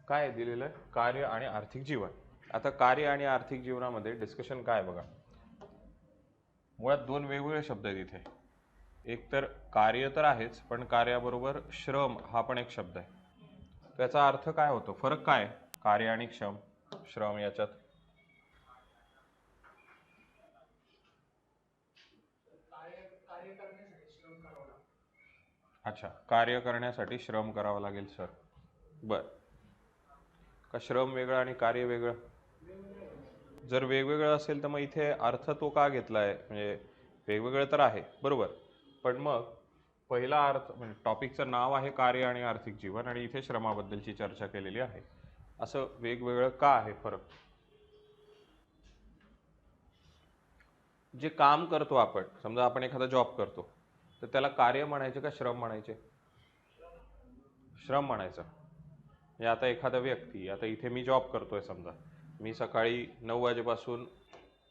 काय दिलेलं आहे? कार्य आणि आर्थिक जीवन. आता कार्य आणि आर्थिक जीवनामध्ये डिस्कशन काय बघा, मुळात दोन वेगवेगळे शब्द आहेत इथे. एक तर कार्य तर आहेच, पण कार्याबरोबर श्रम हा पण एक शब्द आहे. त्याचा अर्थ काय होतो, फरक काय कार्य आणि श्रम याच्यात? अच्छा, कार्य करण्यासाठी श्रम करावं लागेल सर. बर, का श्रम वेगळं आणि कार्य वेगळं? जर वेगवेगळं असेल तर मग इथे अर्थ तो का घेतलाय, म्हणजे वेगवेगळं तर आहे बरोबर, पण मग पहिला अर्थ म्हणजे टॉपिकचं नाव आहे कार्य आणि आर्थिक जीवन आणि इथे श्रमाबद्दलची चर्चा केलेली आहे, असं वेगवेगळं का आहे फरक? जे काम करतो आपण, समजा आपण एखादा जॉब करतो, तर त्याला कार्य म्हणायचे का श्रम म्हणायचे? श्रम म्हणायचं. म्हणजे आता एखादा व्यक्ती, आता इथे मी जॉब करतोय, समजा मी सकाळी 9 वाजेपासून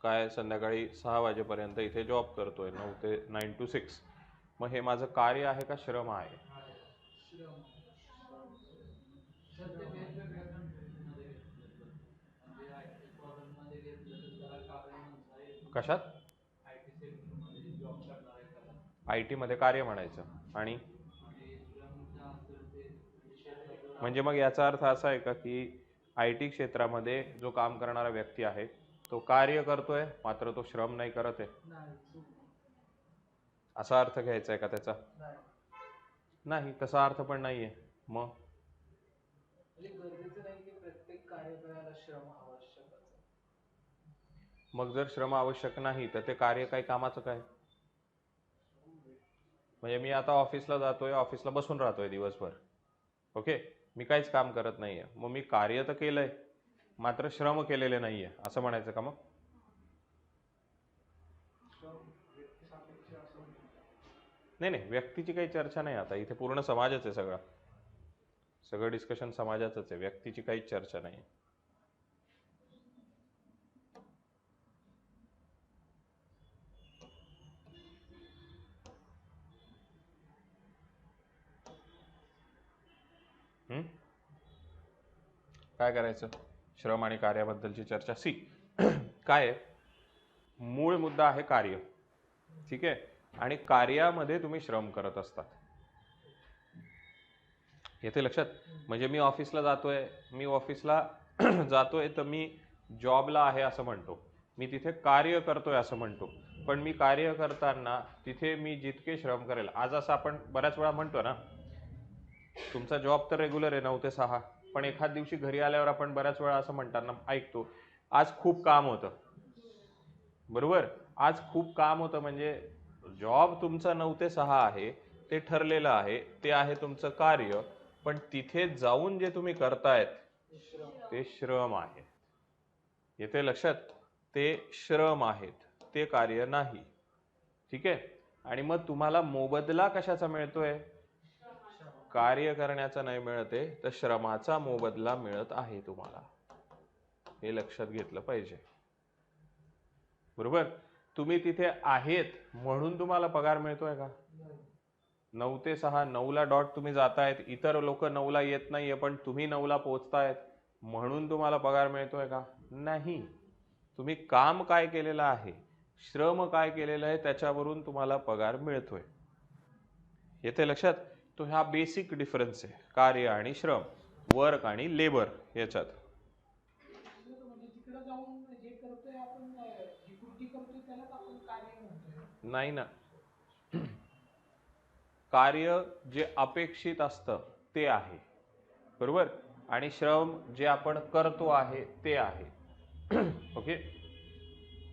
काय संध्याकाळी 6 वाजेपर्यंत इथे जॉब करतोय, 9 to 6. मग हे माझं कार्य आहे का श्रम आहे? कशात? आय टी मध्ये कार्य म्हणायचं. आणि म्हणजे मग याचा अर्थ असा आहे का की आय टी क्षेत्रामध्ये जो काम करणारा व्यक्ती आहे तो कार्य करतोय मात्र तो श्रम नाही करत आहे, असा अर्थ घ्यायचा आहे का त्याचा? नाही, तसा अर्थ पण नाहीये. मग मग जर श्रम आवश्यक नाही तर ते कार्य काही कामाचं काय? म्हणजे मी आता ऑफिसला जातोय, ऑफिसला बसून राहतोय दिवसभर, ओके, मी काहीच काम करत नाहीये, मग मी कार्य तर केलंय मात्र श्रम केलेले नाहीये, असं म्हणायचं का? मग नाही नाही, व्यक्तीची काही चर्चा नाही, आता इथे पूर्ण समाजच आहे, सगळं डिस्कशन समाजाचंच आहे, व्यक्तीची काहीच चर्चा नाही. काय करायचं? श्रम आणि कार्याबद्दलची चर्चा. सी काय आहे, मूळ मुद्दा आहे कार्य, ठीक आहे, आणि कार्यामध्ये तुम्ही श्रम करत असतात, येथे लक्षात. म्हणजे मी ऑफिसला जातोय तर मी जॉबला आहे असं म्हणतो, मी तिथे कार्य करतोय असं म्हणतो, पण मी कार्य करताना तिथे मी जितके श्रम करेल, आज असं आपण बऱ्याच वेळा म्हणतो ना, तुमचा जॉब तर रेग्युलर आहे 9 ते 6, पण एखाद दिवशी घरी आल्यावर आपण बऱ्याच वेळा असं म्हणताना ऐकतो, आज खूप काम होतं, बरोबर, आज खूप काम होतं. म्हणजे जॉब तुमचा 9 ते 6 आहे, ते ठरलेलं आहे, ते आहे तुमचं कार्य, पण तिथे जाऊन जे तुम्ही करतायत ते श्रम आहे, येते लक्षात, ते श्रम आहेत, ते कार्य नाही, ठीक आहे. आणि मग तुम्हाला मोबदला कशाचा मिळतोय? कार्य करण्याचा नाही मिळते, तर श्रमाचा मोबदला मिळत आहे तुम्हाला, हे लक्षात घेतलं पाहिजे, बरोबर. तुम्ही तिथे आहेत म्हणून तुम्हाला पगार मिळतोय का? 9 ते 6, 9ला डॉट तुम्ही जातायत, इतर लोक 9ला येत नाहीये पण तुम्ही 9ला पोहोचतायत म्हणून तुम्हाला पगार मिळतोय का? नाही. तुम्ही काम काय केलेलं आहे, श्रम काय केलेलं आहे, त्याच्यावरून तुम्हाला पगार मिळतोय, येते लक्षात. तो हा बेसिक डिफरन्स आहे कार्य आणि श्रम, वर्क आणि लेबर याच्यात. नाही ना, कार्य जे अपेक्षित असतं ते आहे, बरोबर, आणि श्रम जे आपण करतो आहे ते आहे. ओके,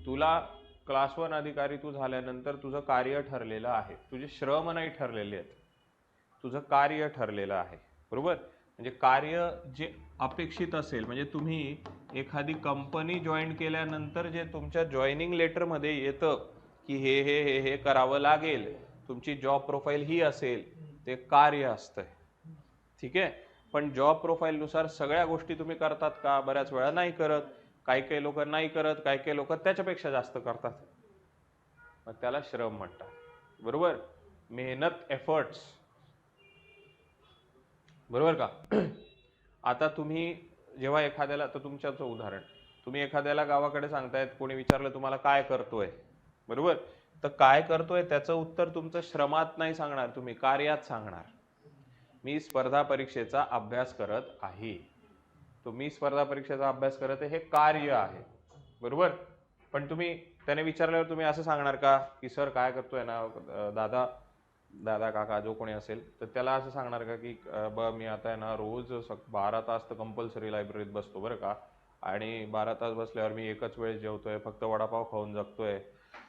तुला क्लास 1 अधिकारी तू झाल्यानंतर तुझं कार्य ठरलेलं आहे, तुझे श्रम नाही ठरलेले आहेत, तुझं कार्य ठरलेलं आहे, बरोबर. म्हणजे कार्य जे अपेक्षित असेल, म्हणजे तुम्ही एखादी कंपनी जॉईन केल्यानंतर जे तुमच्या जॉईनिंग लेटरमध्ये येतं की हे हे हे हे करावं लागेल, तुमची जॉब प्रोफाईल ही असेल, ते कार्य असतंय, ठीक आहे. पण जॉब प्रोफाईल नुसार सगळ्या गोष्टी तुम्ही करतात का? बऱ्याच वेळा नाही करत, काही काही लोक नाही करत, काही काही लोक त्याच्यापेक्षा जास्त करतात, मग त्याला श्रम म्हणतात, बरोबर, मेहनत, एफर्ट्स, बरोबर का? आता तुम्ही जेव्हा एखाद्याला, तर तुमच्याचं उदाहरण, तुम्ही एखाद्याला गावाकडे सांगतायत, कोणी विचारलं तुम्हाला काय करतोय, बरोबर, तर काय करतोय त्याचं उत्तर तुमचं श्रमात नाही सांगणार, तुम्ही कार्यात सांगणार. मी स्पर्धा परीक्षेचा अभ्यास करत आहे. तो मी स्पर्धा परीक्षेचा अभ्यास करत आहे हे कार्य आहे, बरोबर. पण तुम्ही त्याने विचारल्यावर तुम्ही असं सांगणार का की सर काय करतोय ना, दादा दादा काका जो कोणी असेल तर त्याला असं सांगणार का की मी आता आहे ना रोज 12 तास तर कंपल्सरी लायब्ररीत बसतो बरं का, आणि 12 तास बसल्यावर मी एकच वेळेस जेवतोय, फक्त वडापाव खाऊन जगतोय,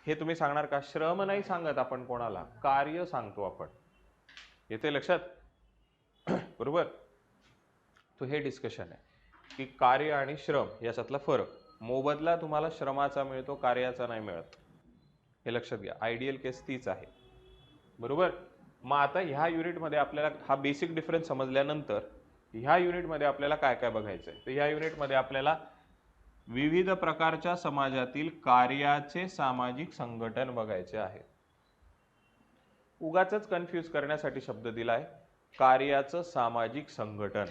हे तुम्ही सांगणार का? श्रम नाही सांगत आपण कोणाला, कार्य सांगतो आपण. येते लक्षात? बरोबर. तो हे डिस्कशन आहे की कार्य आणि श्रम याच्यातला फरक. मोबदला तुम्हाला श्रमाचा मिळतो, कार्याचा नाही मिळत, हे लक्षात घ्या. आयडियल केस तीच आहे, बरोबर. मग आता ह्या युनिटमध्ये आपल्याला हा बेसिक डिफरन्स समजल्यानंतर ह्या युनिटमध्ये आपल्याला काय काय बघायचं आहे, तर ह्या युनिटमध्ये आपल्याला विविध प्रकारच्या समाजातील कार्याचे सामाजिक संघटन बघायचे आहे. उगाचच कन्फ्यूज करण्यासाठी शब्द दिलाय कार्याचं सामाजिक संघटन.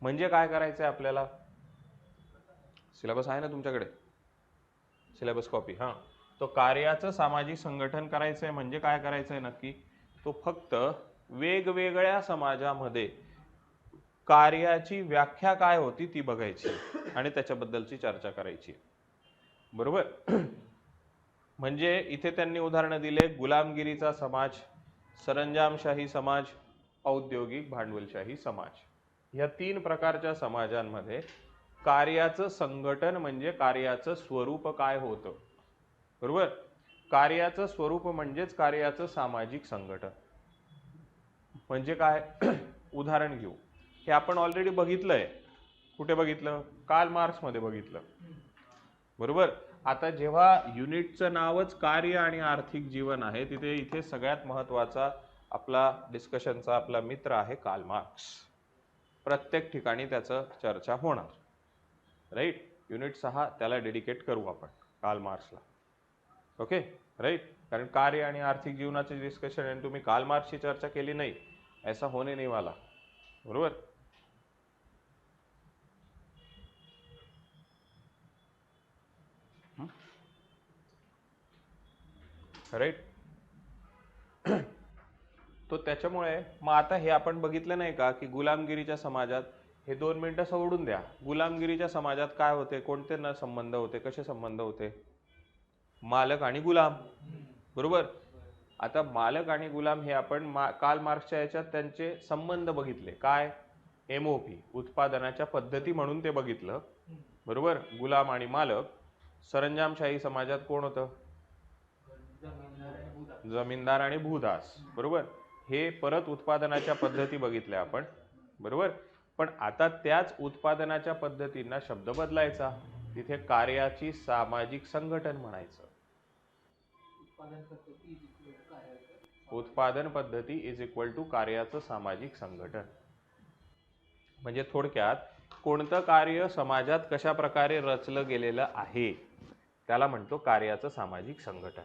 म्हणजे काय करायचं आहे आपल्याला? सिलेबस आहे ना तुमच्याकडे, सिलेबस कॉपी. हां, तो कार्याचं सामाजिक संघटन करायचं आहे म्हणजे काय करायचं आहे नक्की? तो फक्त वेगवेगळ्या समाजामध्ये कार्याची व्याख्या काय होती ती बघायची आणि त्याच्याबद्दलची चर्चा करायची, बरोबर. म्हणजे इथे त्यांनी उदाहरणं दिले, गुलामगिरीचा समाज, सरंजामशाही समाज, औद्योगिक भांडवलशाही समाज. या 3 प्रकारच्या समाजांमध्ये कार्याचं संघटन म्हणजे कार्याचं स्वरूप काय होतं, बरोबर. कार्याचं स्वरूप म्हणजेच कार्याचं सामाजिक संघटन. म्हणजे काय? उदाहरण घेऊ. हे आपण ऑलरेडी बघितलंय. कुठे बघितलं? कार्ल मार्क्स मध्ये बघितलं, बरोबर. आता जेव्हा युनिटचं नावच कार्य आणि आर्थिक जीवन आहे, तिथे इथे सगळ्यात महत्वाचा आपला डिस्कशनचा आपला मित्र आहे कार्ल मार्क्स. प्रत्येक ठिकाणी त्याचं चर्चा होणार, राईट. युनिट 6 त्याला डेडिकेट करू आपण कार्ल मार्क्सला, ओके, राईट. कारण कार्य आणि आर्थिक जीवनाचे डिस्कशन आहे, तुम्ही कार्ल मार्क्सची चर्चा केली नाही, ऐसा होने नहीं वाला, बरोबर. राईट. तो त्याच्यामुळे मग आता हे आपण बघितलं नाही का की गुलामगिरीच्या समाजात, हे 2 मिनिटं सोडून द्या, गुलामगिरीच्या समाजात काय होते, कोणते न संबंध होते, कसे संबंध होते? मालक आणि गुलाम, बरोबर. आता मालक आणि गुलाम हे आपण कार्ल मार्क्सच्या याच्यात त्यांचे संबंध बघितले, काय? एमओपी, उत्पादनाच्या पद्धती म्हणून ते बघितलं, बरोबर. गुलाम आणि मालक. सरंजामशाही समाजात कोण होतं? जमीनदार आणि भूदास, बरोबर. हे परत उत्पादनाच्या पद्धती बघितल्या आपण, बरोबर. पण आता त्याच उत्पादनाच्या पद्धतींना शब्द बदलायचा, तिथे कार्याची सामाजिक संघटन म्हणायचं. उत्पादन पद्धती इज इक्वल टू कार्याचं सामाजिक संघटन. म्हणजे थोडक्यात कोणतं कार्य समाजात कशा प्रकारे रचलं गेलेलं आहे त्याला म्हणतो कार्याचं सामाजिक संघटन.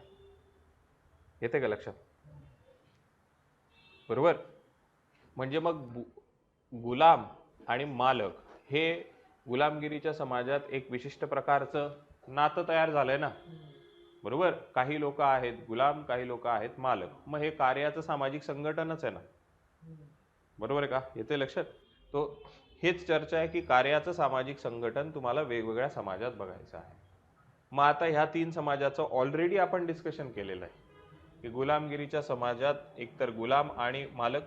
येते का लक्षात? बरोबर. म्हणजे मग गुलाम आणि मालक हे गुलामगिरीच्या समाजात एक विशिष्ट प्रकारचं नातं तयार झालंय ना, बरोबर. काही लोक आहेत गुलाम, काही लोक आहेत मालक, मग हे कार्याचं सामाजिक संघटनच आहे ना, बरोबर आहे का? येते लक्षात? तो हेच चर्चा आहे की कार्याचं सामाजिक संघटन तुम्हाला वेगवेगळ्या समाजात बघायचं आहे. मग आता ह्या 3 समाजाचं ऑलरेडी आपण डिस्कशन केलेलं आहे की गुलामगिरीच्या समाजात एकतर गुलाम आणि मालक,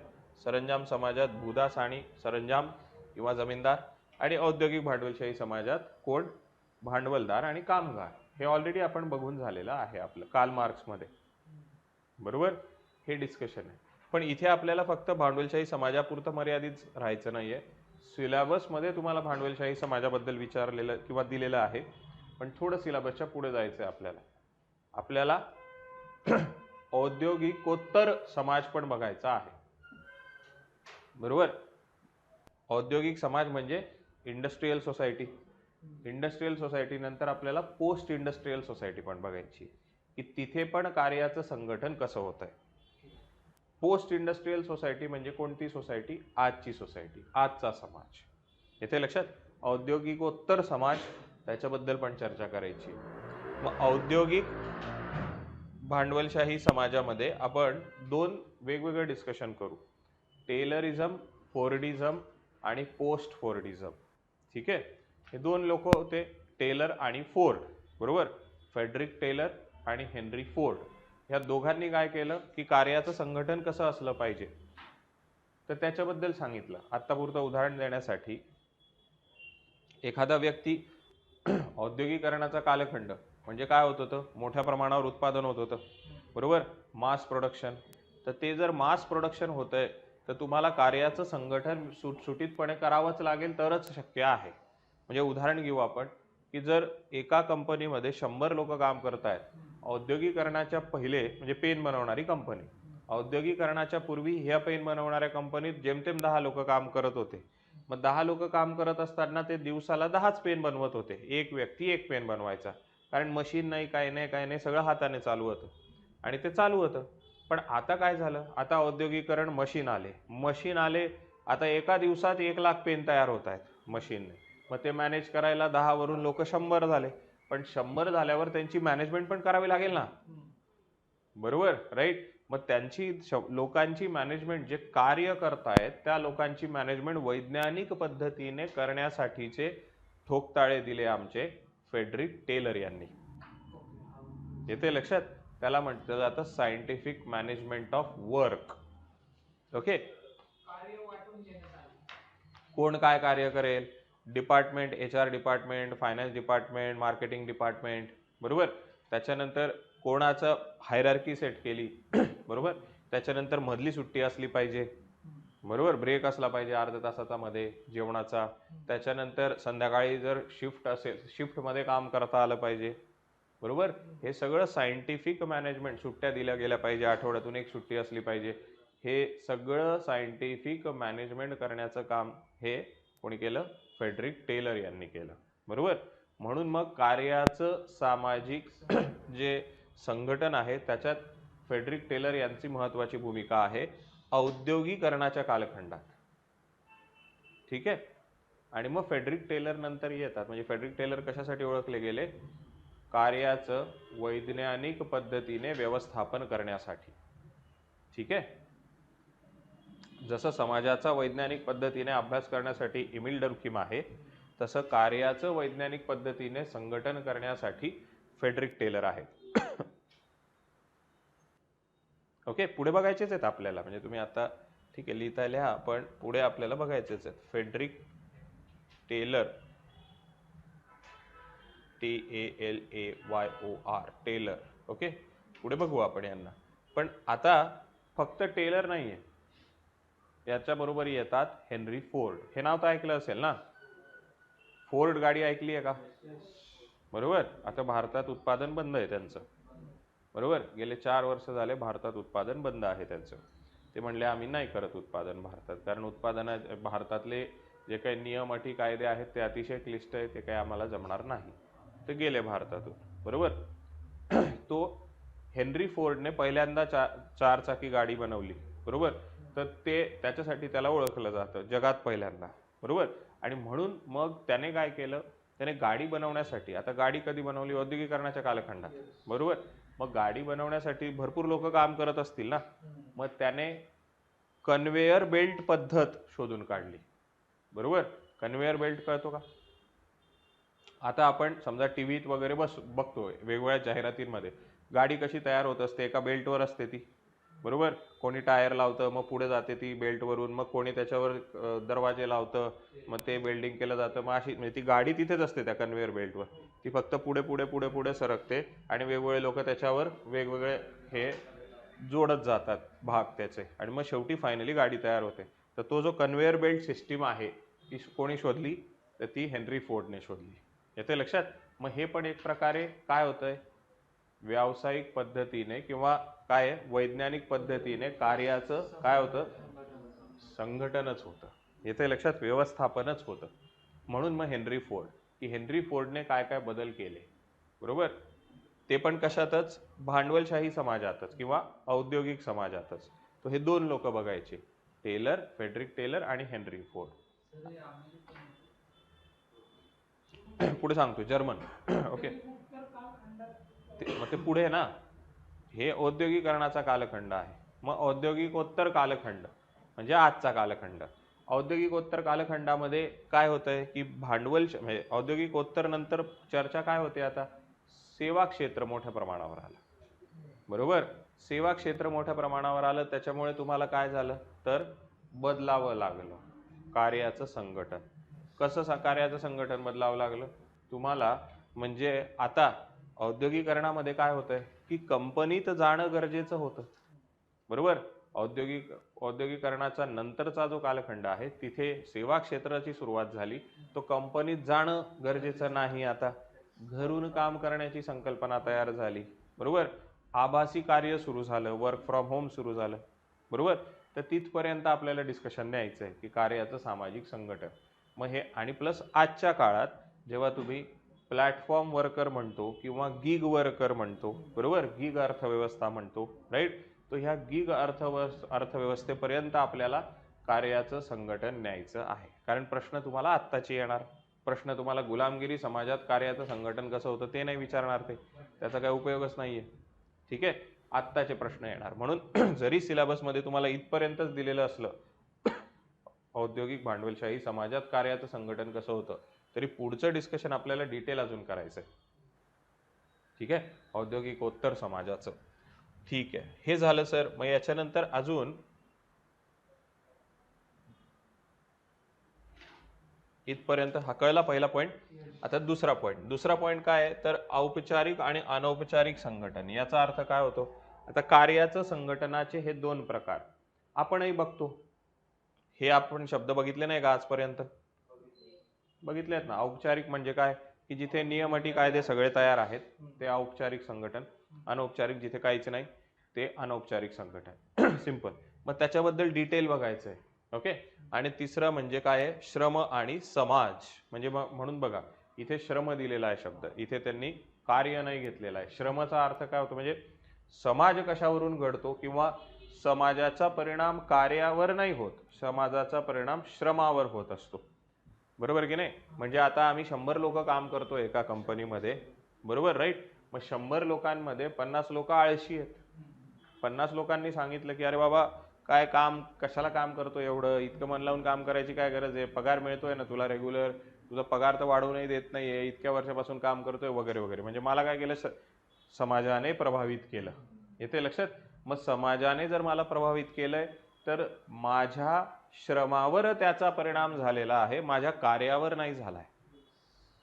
सरंजाम समाजात भूदास आणि सरंजाम किंवा जमीनदार, आणि औद्योगिक भांडवलशाही समाजात कोण? भांडवलदार आणि कामगार. हे ऑलरेडी आपण बघून झालेलं आहे आपलं कार्ल मार्क्स मध्ये, बरोबर. हे डिस्कशन आहे. पण इथे आपल्याला फक्त भांडवलशाही समाजापुरतं मर्यादित राहायचं नाहीये. सिलेबस मध्ये तुम्हाला भांडवलशाही समाजाबद्दल विचारलेलं किंवा दिलेलं आहे, पण थोडं सिलेबसच्या पुढे जायचं आहे आपल्याला. आपल्याला औद्योगिकोत्तर समाज पण बघायचा आहे, बरोबर. औद्योगिक समाज म्हणजे इंडस्ट्रियल सोसायटी. इंडस्ट्रियल सोसायटी नंतर आपल्याला पोस्ट इंडस्ट्रियल सोसायटी पण बघायची की तिथे पण कार्याचं संघटन कसं होत आहे. पोस्ट इंडस्ट्रियल सोसायटी म्हणजे कोणती सोसायटी? आजची सोसायटी, आजचा समाज, येथे लक्षात. औद्योगिकोत्तर समाज, त्याच्याबद्दल पण चर्चा करायची. मग औद्योगिक भांडवलशाही समाजामध्ये आपण दोन वेगवेगळे डिस्कशन करू, टेलरिझम, फोर्डिझम आणि पोस्ट फोर्डिझम. ठीक आहे, हे दोन लोक होते, टेलर आणि फोर्ड, बरोबर. फेडरिक टेलर आणि हेनरी फोर्ड, ह्या दोघांनी काय केलं की कार्याचं संघटन कसं असलं पाहिजे तर त्याच्याबद्दल सांगितलं. आत्तापुरतं उदाहरण देण्यासाठी, एखादा व्यक्ती औद्योगिकरणाचा कालखंड म्हणजे काय होत होतं, मोठ्या प्रमाणावर उत्पादन होत होतं, बरोबर, मास प्रोडक्शन. तर ते जर मास प्रोडक्शन होतंय तर तुम्हाला कार्याचं संघटन सुटसुटीतपणे करावंच लागेल, तरच शक्य आहे. म्हणजे उदाहरण घेऊ आपण की जर एका कंपनीमध्ये 100 लोक काम करत आहेत, औद्योगिकरणाच्या पहिले म्हणजे पेन बनवणारी कंपनी, औद्योगिकरणाच्या पूर्वी ह्या पेन बनवणाऱ्या कंपनीत जेमतेम 10 लोक काम करत होते. मग 10 लोक काम करत असताना ते दिवसाला 10च पेन बनवत होते, एक व्यक्ती एक पेन बनवायचा, कारण मशीन नाही, काय नाही, सगळं हाताने चालू होतं आणि ते चालू होतं. पण आता काय झालं, आता औद्योगिकरण, मशीन आले, आता एका दिवसात 1,00,000 पेन तयार होत आहेत मशीनने. मग ते मॅनेज करायला 10 वरून लोक 100 झाले, पण 100 झाल्यावर त्यांची मॅनेजमेंट पण करावी लागेल ना, बरोबर, राईट. मग त्यांची लोकांची मॅनेजमेंट, जे कार्य करतायत त्या लोकांची मॅनेजमेंट वैज्ञानिक पद्धतीने करण्यासाठीचे ठोकताळे दिले आमचे फेडरिक टेलर यांनी. येते लक्षात. त्याला म्हटलं जातं scientific management of work. Okay, कोण काय कार्य करेल, department, HR department, finance department, marketing department, बरोबर. त्याच्यानंतर कोणाचं हायरार्की सेट केली, बरोबर. त्याच्यानंतर मधली सुट्टी असली पाहिजे, बरोबर, ब्रेक असला पाहिजे अर्ध्या तासाचा मध्ये जेवणाचा. त्याच्यानंतर संध्याकाळी जर शिफ्ट असेल, शिफ्टमध्ये काम करता आलं पाहिजे, बरोबर. हे सगळं सायंटिफिक मॅनेजमेंट, सुट्ट्या दिल्या गेल्या पाहिजे, आठवड्यातून एक सुट्टी असली पाहिजे, हे सगळं सायंटिफिक मॅनेजमेंट करण्याचं काम हे कोणी केलं, फेडरिक टेलर यांनी केलं, बरोबर. म्हणून मग कार्याचं सामाजिक जे संघटन आहे त्याच्यात फेडरिक टेलर यांची महत्वाची भूमिका आहे औद्योगिकरणाच्या कालखंडात. ठीक आहे. आणि मग फेडरिक टेलर नंतर येतात, म्हणजे फेडरिक टेलर कशासाठी ओळखले गेले, कार्याचं वैज्ञानिक पद्धतीने व्यवस्थापन करण्यासाठी. ठीक आहे. जसं समाजाचा वैज्ञानिक पद्धतीने अभ्यास करण्यासाठी एमिल डर्क्हीम आहे, तसं कार्याचं वैज्ञानिक पद्धतीने संघटन करण्यासाठी फेडरिक टेलर आहे. ओके, पुढे बघायचेच आहेत आपल्याला, म्हणजे तुम्ही आता ठीक आहे लिहिता लिहा, पण पुढे आपल्याला बघायचेच आहेत. Frederick Taylor, TALAYOR, Taylor. Okay, पुढे बघू आपण यांना. पण आता फक्त टेलर नाहीये, याच्या बरोबर येतात हेनरी फोर्ड. हे नाव तर ऐकलं असेल ना, फोर्ड गाडी ऐकली आहे का, बरोबर. आता भारतात उत्पादन बंद आहे त्यांचं, बरोबर. गेले 4 वर्ष झाले भारतात उत्पादन बंद आहे त्यांचं. ते म्हणले आम्ही नाही करत उत्पादन भारतात, कारण उत्पादना भारतातले जे काही नियम अटी कायदे आहेत ते अतिशय क्लिष्ट आहे, ते काही आम्हाला जमणार नाही, ते गेले भारतातून, बरोबर. तो हेनरी फोर्डने पहिल्यांदा चारचाकी गाडी बनवली, बरोबर. तर ते त्याच्यासाठी त्याला ओळखलं जातं जगात पहिल्यांदा, बरोबर. आणि म्हणून मग त्याने काय केलं, त्याने गाडी बनवण्यासाठी, आता गाडी कधी बनवली, औद्योगिकरणाच्या कालखंडात, बरोबर. मग गाडी बनवण्यासाठी भरपूर लोक काम करत असतील ना, मग त्याने कन्व्हेयर बेल्ट पद्धत शोधून काढली, बरोबर. कन्व्हेयर बेल्ट कळतो का. आता आपण समजा टीव्हीत वगैरे बघतोय, वेगवेगळ्या जाहिरातींमध्ये गाडी कशी तयार होत असते, एका बेल्टवर असते ती, बरोबर. कोणी टायर लावतं, मग पुढे जाते ती बेल्टवरून, मग कोणी त्याच्यावर दरवाजे लावतं, मग ते वेल्डिंग केलं जातं, मग अशी म्हणजे ती गाडी तिथेच असते त्या कन्व्हेयर बेल्टवर, ती फक्त पुढे पुढे पुढे पुढे सरकते आणि वेगवेगळे लोक त्याच्यावर वेगवेगळे हे जोडत जातात भाग त्याचे, आणि मग शेवटी फायनली गाडी तयार होते. तर तो जो कन्व्हेयर बेल्ट सिस्टीम आहे ती कोणी शोधली, तर ती हेनरी फोर्डने शोधली. येते लक्षात. मग हे पण एक प्रकारे काय होतंय, व्यावसायिक पद्धतीने किंवा काय वैज्ञानिक पद्धतीने कार्याचं काय होतं, संघटनच होतं. येते लक्षात, व्यवस्थापनच होतं. म्हणून मग हेनरी फोर्ड, की हेनरी फोर्डने काय काय बदल केले, बरोबर. ते पण कशातच, भांडवलशाही समाजातच किंवा औद्योगिक समाजातच. तो हे दोन लोक बघायचे, टेलर, फेडरिक टेलर आणि हेनरी फोर्ड. पुढे सांगतो जर्मन. ओके, मग ते पुढे ना, हे औद्योगिकरणाचा कालखंड आहे. मग औद्योगिकोत्तर कालखंड म्हणजे आजचा कालखंड. औद्योगिकोत्तर कालखंडामध्ये काय होतंय की भांडवल म्हणजे औद्योगिकोत्तर नंतर चर्चा काय होते आता, सेवा क्षेत्र मोठ्या प्रमाणावर आलं. बरोबर, सेवा क्षेत्र मोठ्या प्रमाणावर आलं, त्याच्यामुळे तुम्हाला काय झालं तर बदलावं लागलं कार्याचं संघटन. कसं कार्याचं संघटन बदलावं लागलं तुम्हाला, म्हणजे आता औद्योगिकरणामध्ये काय होतंय की कंपनीत जाणं गरजेचं होतं. बरोबर, औद्योगिकरणाचा नंतरचा जो कालखंड आहे तिथे सेवा क्षेत्राची सुरुवात झाली. तो कंपनीत जाणं गरजेचं नाही, आता घरून काम करण्याची संकल्पना तयार झाली. बरोबर, आभासी कार्य सुरू झालं, वर्क फ्रॉम होम सुरू झालं. बरोबर, तर तिथपर्यंत आपल्याला डिस्कशन न्यायचं आहे की कार्याचं सामाजिक संघटन. मग हे आणि प्लस आजच्या काळात जेव्हा तुम्ही प्लॅटफॉर्म वर्कर म्हणतो किंवा गिग वर्कर म्हणतो, बरोबर, गिग अर्थव्यवस्था म्हणतो, राईट, तो ह्या गिग अर्थव्यवस्थेपर्यंत आपल्याला कार्याचं संघटन न्यायचं आहे. कारण प्रश्न तुम्हाला आत्ताची येणार, प्रश्न तुम्हाला गुलामगिरी समाजात कार्याचं संघटन कसं होतं ते नाही विचारणार, ते त्याचा काही उपयोगच नाहीये. ठीक आहे, आत्ताचे प्रश्न येणार. म्हणून जरी सिलेबसमध्ये तुम्हाला इथपर्यंतच दिलेलं असलं औद्योगिक भांडवलशाही समाजात कार्याचं संघटन कसं होतं, तरी पुढचं डिस्कशन आपल्याला डिटेल अजून करायचं आहे. ठीक आहे, औद्योगिकोत्तर समाजाचं. ठीक आहे, हे झालं सर. मग याच्यानंतर अजून इथपर्यंत हा कळला पहिला पॉईंट. आता दुसरा पॉईंट काय आहे तर औपचारिक आणि अनौपचारिक संघटन. याचा अर्थ काय होतो, आता कार्याचं संघटनाचे हे दोन प्रकार आपणही बघतो. हे आपण शब्द बघितले नाही का आजपर्यंत, बघितले आहेत ना. औपचारिक म्हणजे काय की जिथे नियम अटी कायदे सगळे तयार आहेत ते औपचारिक संघटन. अनौपचारिक जिथे काहीच नाही ते अनौपचारिक संघटन. सिंपल. मग त्याच्याबद्दल डिटेल बघायचं आहे. ओके, आणि तिसरं म्हणजे काय आहे, श्रम आणि समाज. म्हणजे म्हणून बघा इथे श्रम दिलेला आहे शब्द, इथे त्यांनी कार्य नाही घेतलेला आहे. श्रमचा अर्थ काय होतो म्हणजे समाज कशावरून घडतो किंवा समाजाचा परिणाम कार्यावर नाही होत, समाजाचा परिणाम श्रमावर होत असतो. बरोबर की नाही. म्हणजे आता आम्ही 100 लोक काम करतो एका कंपनीमध्ये, बरोबर, राईट. मग 100 लोकांमध्ये 50 लोक आळशी आहेत. 50 लोकांनी सांगितलं की अरे बाबा काय काम, कशाला काम करतो एवढं, इतकं मन लावून काम करायची काय गरज आहे, पगार मिळतोय ना तुला रेग्युलर, तुझा पगार तर वाढवूनही देत नाहीये, इतक्या वर्षापासून काम करतोय वगैरे वगैरे. म्हणजे मला काय केलं, समाजाने प्रभावित केलं. येते लक्षात. मग समाजाने जर मला प्रभावित केलंय तर माझ्या श्रमावर त्याचा परिणाम झालेला आहे, माझ्या कार्यावर नाही झालाय.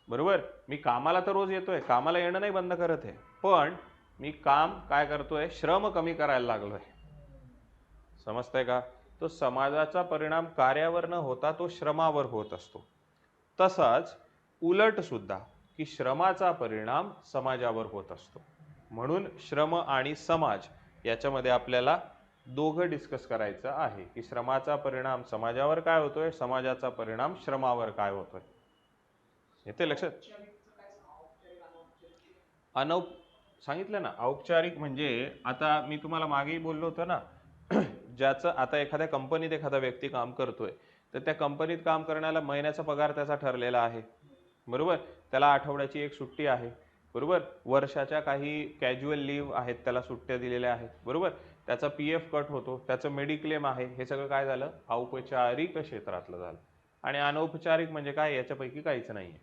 बरोबर, मी कामाला तर रोज येतोय, कामाला येणं नाही बंद करत आहे, पण मी काम काय करतोय, श्रम कमी करायला लागलोय. समजतंय का. तो समाजाचा परिणाम कार्यावर न होता तो श्रमावर होत असतो. तसाच उलट सुद्धा की श्रमाचा परिणाम समाजावर होत असतो. म्हणून श्रम आणि समाज याच्यामध्ये आपल्याला दोघं डिस्कस करायचं आहे की श्रमाचा परिणाम समाजावर काय होतोय, समाजाचा परिणाम श्रमावर काय होतोय. येते लक्षात. सांगितलं ना, औपचारिक म्हणजे आता मी तुम्हाला मागेही बोललो होतो ना, ज्याचं आता एखाद्या कंपनीत एखादा व्यक्ती काम करतोय तर त्या कंपनीत काम करण्याला महिन्याचा पगार त्याचा ठरलेला आहे. बरोबर, त्याला आठवड्याची एक सुट्टी आहे. बरोबर, वर्षाच्या काही कॅज्युअल लीव्ह आहेत, त्याला सुट्ट्या दिलेल्या आहेत. बरोबर, त्याचा PF कट होतो, त्याचं मेडिक्लेम आहे. हे सगळं काय झालं, औपचारिक क्षेत्रातलं झालं. आणि अनौपचारिक म्हणजे काय, याच्यापैकी काहीच नाहीये.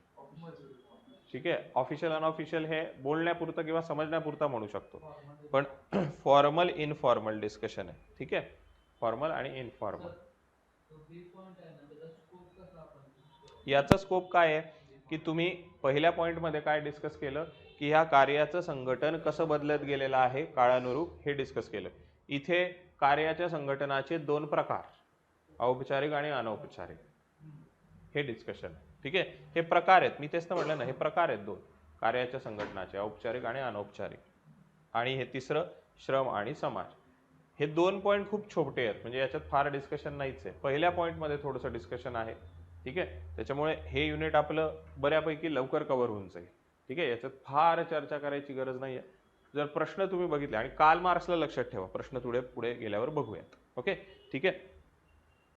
ठीक आहे, ऑफिशियल अनऑफिशियल हे बोलण्यापुरतं किंवा समजण्यापुरता म्हणू शकतो, पण फॉर्मल इनफॉर्मल डिस्कशन आहे. ठीक आहे, फॉर्मल आणि इनफॉर्मल. याचा स्कोप काय आहे की तुम्ही पहिल्या पॉईंटमध्ये काय डिस्कस केलं की ह्या कार्याचं संघटन कसं बदलत गेलेलं आहे काळानुरूप, हे डिस्कस केलं. इथे कार्याच्या संघटनाचे दोन प्रकार, औपचारिक आणि अनौपचारिक, हे डिस्कशन. ठीक आहे, हे प्रकार आहेत, मी तेच तर म्हटलं ना, हे प्रकार आहेत दोन कार्याच्या संघटनाचे, औपचारिक आणि अनौपचारिक. आणि हे तिसरं श्रम आणि समाज. हे दोन पॉईंट खूप छोटे आहेत, म्हणजे याच्यात फार डिस्कशन नाहीच आहे. पहिल्या पॉईंटमध्ये थोडंसं डिस्कशन आहे. ठीक आहे, त्याच्यामुळे हे युनिट आपलं बऱ्यापैकी लवकर कव्हर होऊन जाईल. ठीक आहे, याच्यात फार चर्चा करायची गरज नाही आहे. जर प्रश्न तुम्ही बघितले, आणि काल मार्क्सला लक्षात ठेवा, प्रश्न पुढे गेल्यावर बघूयात. ओके, ठीक आहे.